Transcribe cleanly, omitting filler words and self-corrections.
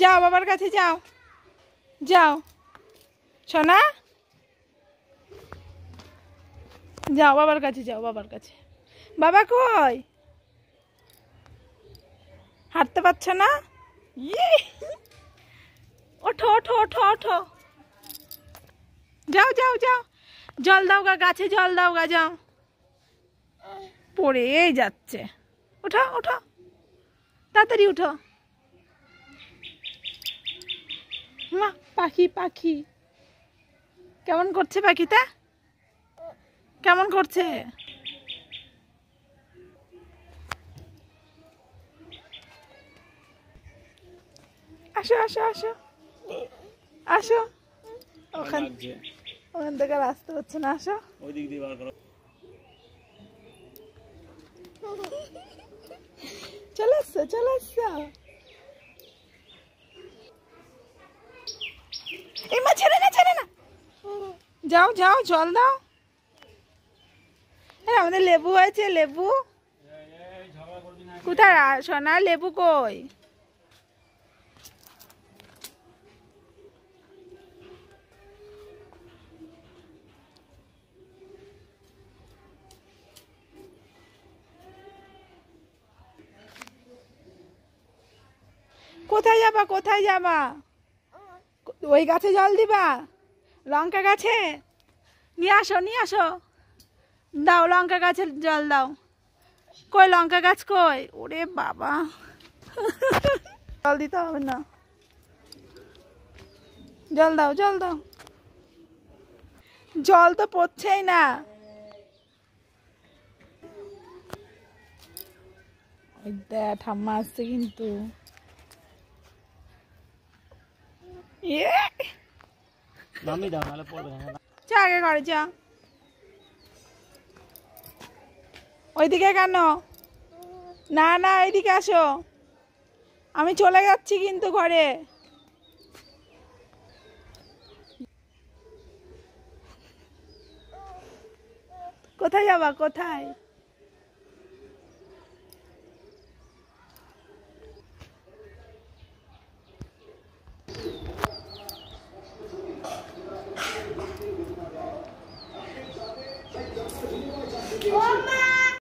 যাও বাবার কাছে যাও, যাও সোনা, যাও বাবার কাছে, যাও বাবার কাছে। বাবা কই? হাঁটতে পারছো না? ইয়ে, ওঠো ওঠো ওঠো ওঠো, যাও যাও যাও, জল দাও গা গাছে, জল দাও গা, যাও। পড়েই যাচ্ছে, ওঠো ওঠো, তাড়াতাড়ি উঠো। মা পাখি, পাখি কেমন করছে? পাখিটা কেমন করছে? আসো আসো আসো আসো, ওখান থেকে আর আসতে হচ্ছে না, আসো। ওই দিক দিয়ে বার করো, চলে আসছো, চলে আসছো। এই মা, ছেড়ে না, ছেড়ে না, যাও যাও, জল দাও। আমাদের লেবু হয়েছে, লেবু কোথায়? সোনা লেবু কই? কোথায় যাবা, কোথায় যাবা? ওই গাছে জল দিবা? লঙ্কা গাছে নিয়ে আসো, নিয়ে আসো, দাও লঙ্কা গাছে জল দাও। কই লঙ্কা গাছ কই? ওরে বাবা, জল দিতে হবে না, জল দাও, জল দাও। জল তো পড়ছেই না। ঠাম্মা আসছে কিন্তু। চা আগে ঘরে যা। ওইদিকে কেন? না না, এইদিকে আসো, আমি চলে যাচ্ছি কিন্তু ঘরে। কোথায় যাবা, কোথায়?